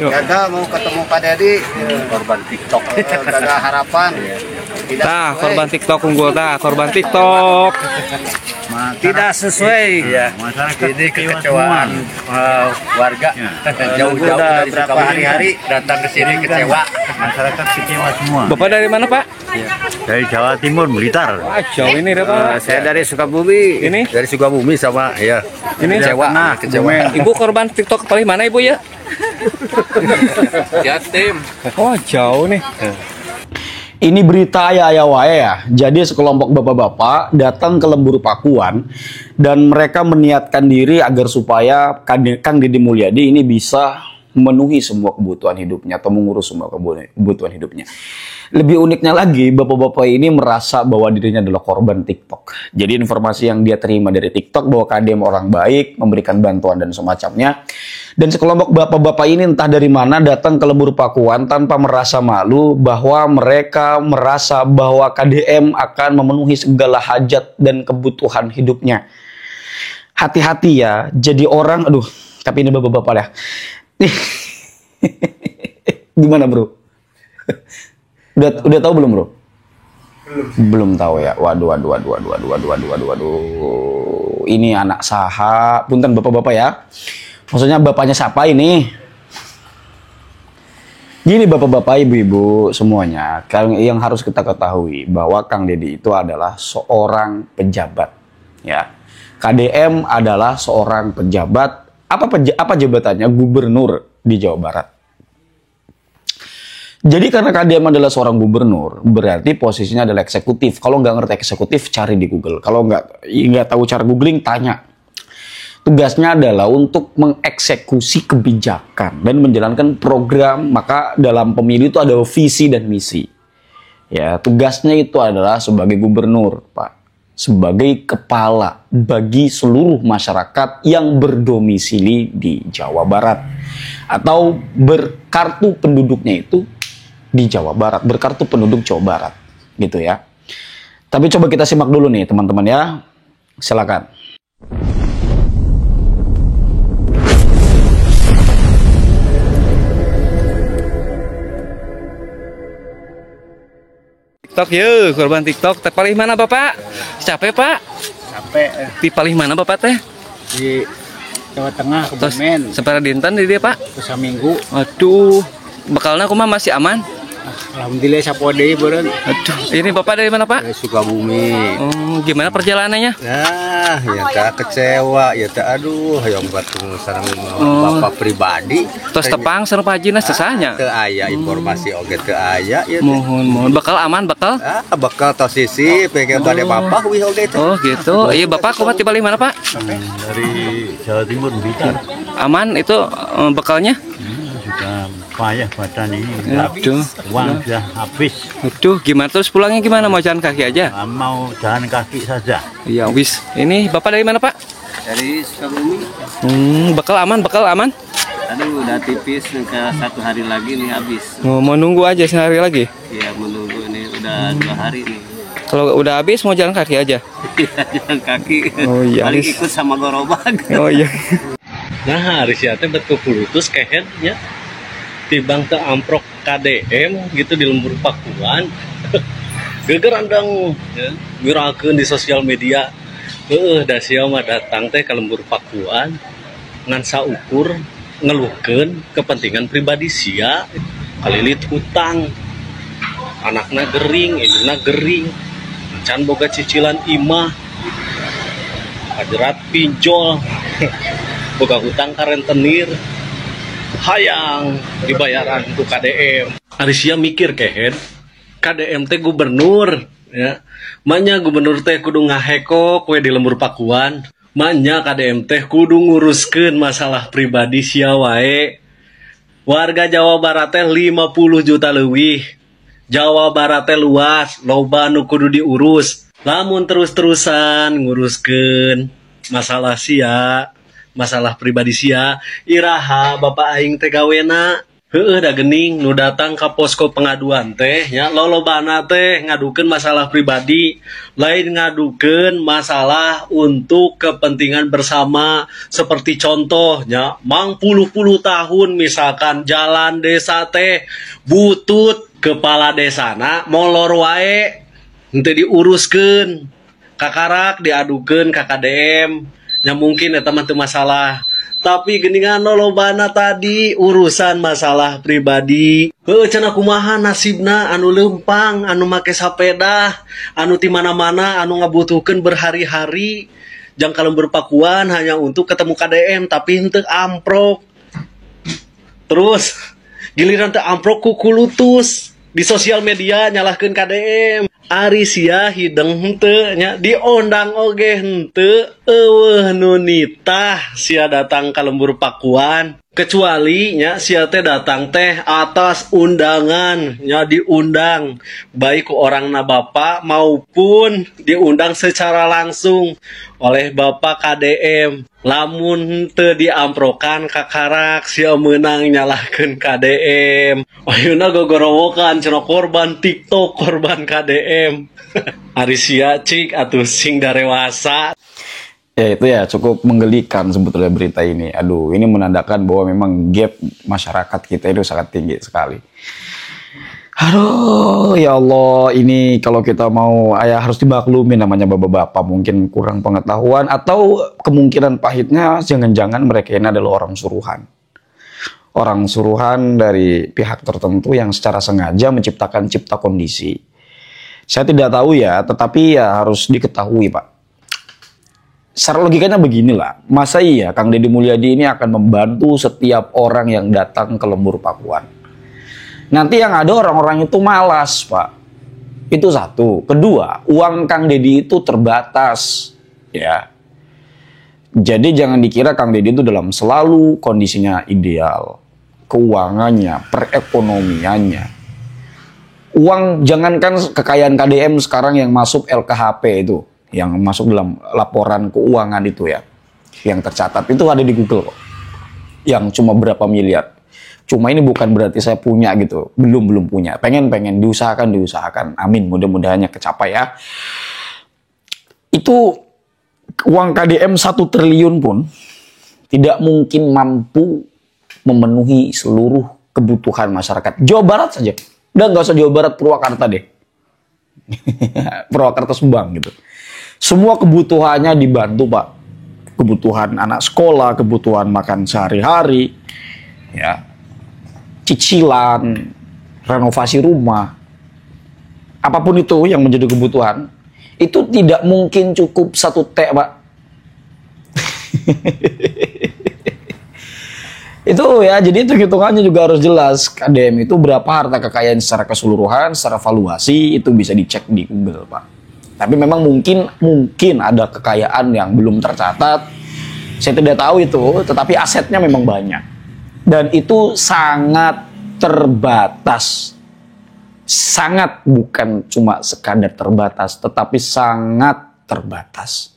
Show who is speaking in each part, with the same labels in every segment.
Speaker 1: Gagal mau ketemu Pak Dedi,
Speaker 2: Korban TikTok.
Speaker 1: gagal harapan. Tidak
Speaker 3: Tah,
Speaker 1: sesuai.
Speaker 3: korban TikTok unggul tah, korban TikTok.
Speaker 2: Tidak sesuai. Iya. Ini kekecewaan warga. Jauh-jauh
Speaker 1: Udah
Speaker 2: dari
Speaker 1: berapa
Speaker 2: Sukabumi
Speaker 1: hari-hari
Speaker 2: datang ke sini kecewa.
Speaker 4: Masyarakat kecewa semua.
Speaker 3: Bapak dari mana, Pak?
Speaker 4: Dari Jawa Timur, Blitar.
Speaker 3: Wah, jauh ini deh, Pak.
Speaker 2: Saya dari Sukabumi.
Speaker 3: Ini?
Speaker 2: Dari Sukabumi sama ya.
Speaker 3: Ini?
Speaker 2: Kecewa. Kecewa.
Speaker 3: Ibu korban TikTok paling mana, Ibu ya?
Speaker 2: Jatim.
Speaker 3: Oh, jauh nih.
Speaker 5: Ini berita ayah wae ya. Jadi sekelompok bapak-bapak datang ke Lembur Pakuan dan mereka meniatkan diri agar supaya Kang Deddy Mulyadi ini bisa memenuhi semua kebutuhan hidupnya atau mengurus semua kebutuhan hidupnya. Lebih uniknya lagi, bapak-bapak ini merasa bahwa dirinya adalah korban TikTok. Jadi informasi yang dia terima dari TikTok bahwa KDM orang baik, memberikan bantuan dan semacamnya. Dan sekelompok bapak-bapak ini entah dari mana datang ke Lembur Pakuan tanpa merasa malu bahwa mereka merasa bahwa KDM akan memenuhi segala hajat dan kebutuhan hidupnya. Hati-hati ya, jadi orang, aduh, tapi ini bapak-bapak ya. Gimana bro? Udah tahu belum bro? Belum tahu ya. Waduh. Ini anak saha. Punten bapak-bapak ya. Maksudnya bapaknya siapa ini? Gini bapak-bapak, ibu-ibu semuanya, yang harus kita ketahui bahwa Kang Deddy itu adalah seorang pejabat. Ya, KDM adalah seorang pejabat. Apa jabatannya? Gubernur di Jawa Barat. Jadi karena KDM adalah seorang gubernur, berarti posisinya adalah eksekutif. Kalau nggak ngerti eksekutif, cari di Google. Kalau nggak tahu cara googling, tanya. Tugasnya adalah untuk mengeksekusi kebijakan dan menjalankan program. Maka dalam pemilu itu ada visi dan misi. Ya, tugasnya itu adalah sebagai gubernur, Pak. Sebagai kepala bagi seluruh masyarakat yang berdomisili di Jawa Barat. Atau berkartu penduduknya itu di Jawa Barat, berkartu penduduk Jawa Barat, gitu ya. Tapi coba kita simak dulu nih teman-teman ya, silakan.
Speaker 3: TikTok yuk, korban TikTok. Teh paling mana Bapak? Capek Pak?
Speaker 1: Capek
Speaker 3: Di paling mana Bapak teh?
Speaker 1: di Jawa Tengah,
Speaker 3: Terus
Speaker 1: Kebumen,
Speaker 3: separa dinten di dia Pak?
Speaker 1: usaha minggu.
Speaker 3: Aduh, bekalnya aku mah masih aman.
Speaker 1: Alhamdulillah sapo deui beureun.
Speaker 3: Aduh, ini Bapak dari mana Pak?
Speaker 2: Dari Sukabumi.
Speaker 3: Gimana perjalanannya?
Speaker 2: Nah, ya tak kecewa, ya tak aduh, yang batu sareng bapak pribadi.
Speaker 3: Terus tepang sareng Pak Haji sesanya.
Speaker 2: Teu aya informasi oge teu aya ya.
Speaker 3: Mohon bakal aman bakal?
Speaker 2: Bakal tos sisi pengen bade bapak wih oge teh.
Speaker 3: Oh gitu. Iya Bapak kumaha di balik mana Pak?
Speaker 4: Dari Jawa Timur, Blitar.
Speaker 3: Aman itu bekalnya?
Speaker 4: Sudah payah badan ini.
Speaker 3: Aduh.
Speaker 4: Uang sudah habis.
Speaker 3: Aduh, gimana terus pulangnya gimana? Mau jalan kaki aja?
Speaker 4: Mau jalan kaki saja.
Speaker 3: Iya, wis. Ini Bapak dari mana, Pak?
Speaker 1: Dari Sukabumi.
Speaker 3: Bekal aman, bekal aman.
Speaker 1: Aduh, udah tipis, ke 1 hari lagi nih habis.
Speaker 3: Mau nunggu aja sehari lagi.
Speaker 1: Ya menunggu ini udah 2 hari nih.
Speaker 3: Kalau udah habis mau jalan kaki aja.
Speaker 1: Jalan kaki.
Speaker 3: Oh iya.
Speaker 1: Paling ikut sama gerobak.
Speaker 3: Oh iya.
Speaker 6: Nah, hari siatnya betul putus kehenya tibang ke amprok KDM gitu di Lembur Pakuan. Gegeran dong ya, viralkeun di sosial media. Da sia mah datang teh ke Lembur Pakuan ngan saukur ngeluhkeun kepentingan pribadi sia, kalilit hutang. Anakna gering, induna gering. Can boga cicilan imah. Ajerat pinjol. Boga hutang ka rentenir. Hayang dibayaran ku KDM. Arisia mikir kehen, KDM teh gubernur ya. Manya gubernur teh kudu ngaheko kue di Lembur Pakuan. Manya KDM teh kudu nguruskeun masalah pribadi sia wae. Warga Jawa Barat teh 50 juta leuwih. Jawa Barat teh luas, loba nu kudu diurus. Lamun terus-terusan nguruskeun masalah sia, masalah pribadi sia, iraha bapak aing teh gawena Heueuh da geuning nu datang ka posko pengaduan teh nya lolobana teh ngadukeun masalah pribadi, lain ngadukeun masalah untuk kepentingan bersama. Seperti contohnya mang puluh-puluh tahun misalkan jalan desa teh butut, kepala desana molor wae henteu diuruskeun, kakarak diadukeun ka KDM nya mungkin eta mah teu masalah. Tapi geningan lolobana tadi urusan masalah pribadi. Heueuh cenah kumaha nasibna anu leumpang, anu make sapeda, anu ti mana-mana anu ngabutuhkeun berhari-hari. Jang kalembur pakuan hanya untuk ketemu KDM tapi henteu amprok. Terus giliran teu amprok kuku lutus di sosial media nyalahkeun KDM. Ari sia hideng henteu nya diondang oge henteu, eueuh nu nitah sia datang ka lembur pakuan. Kecuali nya sia teh datang teh atas undangan, nya diundang baik ku orangna Bapak maupun diundang secara langsung oleh Bapak KDM. Lamun henteu diamprokan kakarak sia meunang nyalahkeun KDM. Ayeuna gogorowokan cenah korban TikTok, korban KDM. Ari sia cik atuh sing darewasa.
Speaker 5: Ya itu ya cukup menggelikan sebetulnya berita ini. Aduh, ini menandakan bahwa memang gap masyarakat kita itu sangat tinggi sekali. Aduh, ya Allah, ini kalau kita mau ya harus dimaklumi namanya bapak-bapak mungkin kurang pengetahuan atau kemungkinan pahitnya jangan-jangan mereka ini adalah orang suruhan. Orang suruhan dari pihak tertentu yang secara sengaja menciptakan cipta kondisi. Saya tidak tahu ya, tetapi ya harus diketahui Pak. Secara logikanya beginilah, masa iya Kang Deddy Mulyadi ini akan membantu setiap orang yang datang ke lembur pakuan? Nanti yang ada orang-orang itu malas Pak. Itu satu. Kedua, uang Kang Deddy itu terbatas. Ya. Jadi jangan dikira Kang Deddy itu dalam selalu kondisinya ideal. Keuangannya, perekonomiannya. Uang, jangankan kekayaan KDM sekarang yang masuk LKHP itu. Yang masuk dalam laporan keuangan itu ya. Yang tercatat itu ada di Google kok. Yang cuma berapa miliar. Cuma ini bukan berarti saya punya gitu. Belum punya. Pengen diusahakan. Amin. Mudah-mudahannya kecapai ya. Itu uang KDM 1 triliun pun tidak mungkin mampu memenuhi seluruh kebutuhan masyarakat. Jawa Barat saja. Udah nggak usah Jawa Barat, Purwakarta deh. Purwakarta Subang gitu. Semua kebutuhannya dibantu Pak. Kebutuhan anak sekolah, kebutuhan makan sehari-hari, ya, cicilan, renovasi rumah, apapun itu yang menjadi kebutuhan, itu tidak mungkin cukup 1 T Pak. Itu ya, jadi itu hitungannya juga harus jelas. KDM itu berapa harta kekayaan secara keseluruhan, secara valuasi itu bisa dicek di Google Pak. Tapi memang mungkin ada kekayaan yang belum tercatat. Saya tidak tahu itu, tetapi asetnya memang banyak. Dan itu sangat terbatas. Sangat, bukan cuma sekadar terbatas, tetapi sangat terbatas.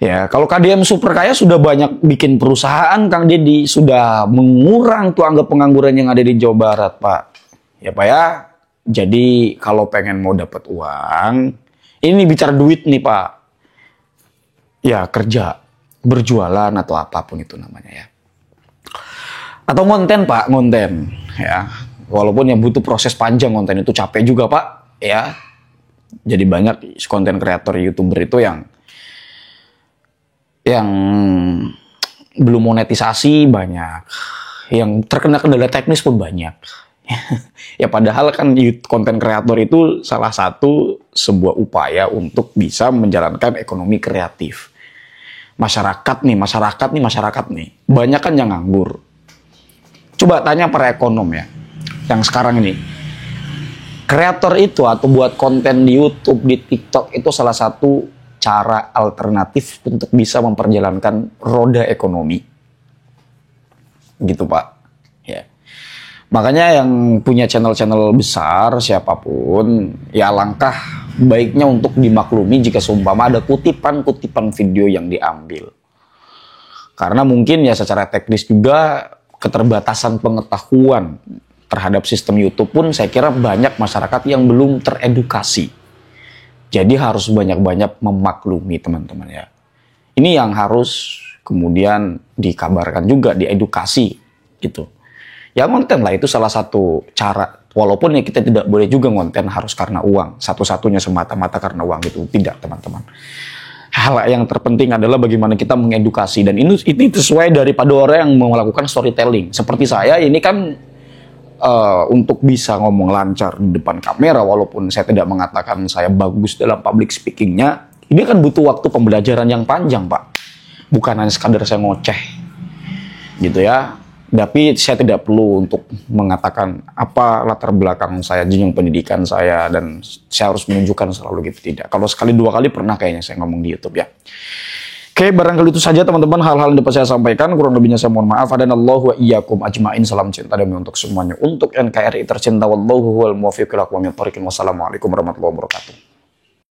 Speaker 5: Ya, kalau KDM super kaya sudah banyak bikin perusahaan, Kang Deddy sudah mengurang tuh angka pengangguran yang ada di Jawa Barat, Pak. Ya, Pak ya. Jadi kalau pengen mau dapat uang, ini bicara duit nih Pak. Ya kerja, berjualan atau apapun itu namanya ya. Atau konten Pak, konten ya. Walaupun yang butuh proses panjang konten itu capek juga Pak ya. Jadi banyak konten kreator YouTuber itu yang belum monetisasi banyak. Yang terkena kendala teknis pun banyak. Ya padahal kan konten kreator itu salah satu sebuah upaya untuk bisa menjalankan ekonomi kreatif. Masyarakat nih. Banyak kan yang nganggur. Coba tanya para ekonom ya. Yang sekarang ini. Kreator itu atau buat konten di YouTube, di TikTok itu salah satu cara alternatif untuk bisa memperjalankan roda ekonomi. Gitu Pak. Ya. Makanya yang punya channel-channel besar siapapun ya alangkah baiknya untuk dimaklumi jika seumpama ada kutipan-kutipan video yang diambil. Karena mungkin ya secara teknis juga keterbatasan pengetahuan terhadap sistem YouTube pun saya kira banyak masyarakat yang belum teredukasi. Jadi harus banyak-banyak memaklumi teman-teman ya. Ini yang harus kemudian dikabarkan juga, diedukasi gitu. Ya konten lah itu salah satu cara, walaupun ya kita tidak boleh juga konten harus karena uang, satu-satunya semata-mata karena uang gitu, tidak teman-teman. Hal yang terpenting adalah bagaimana kita mengedukasi, dan ini sesuai daripada orang yang melakukan storytelling. Seperti saya ini kan untuk bisa ngomong lancar di depan kamera, walaupun saya tidak mengatakan saya bagus dalam public speakingnya, ini kan butuh waktu pembelajaran yang panjang Pak. Bukan hanya sekadar saya ngoceh gitu ya. Tapi saya tidak perlu untuk mengatakan apa latar belakang saya, jenjang pendidikan saya, dan saya harus menunjukkan selalu gitu, tidak. Kalau sekali dua kali pernah kayaknya saya ngomong di YouTube ya. Oke, barangkali itu saja teman-teman hal-hal yang dapat saya sampaikan. Kurang lebihnya saya mohon maaf. Hadanallahu wa iyyakum ajmain. Salam cinta damai untuk semuanya. Untuk NKRI tercinta, wallahu huwal muwaffiq ila aqwamit thoriq. Wassalamualaikum warahmatullahi wabarakatuh.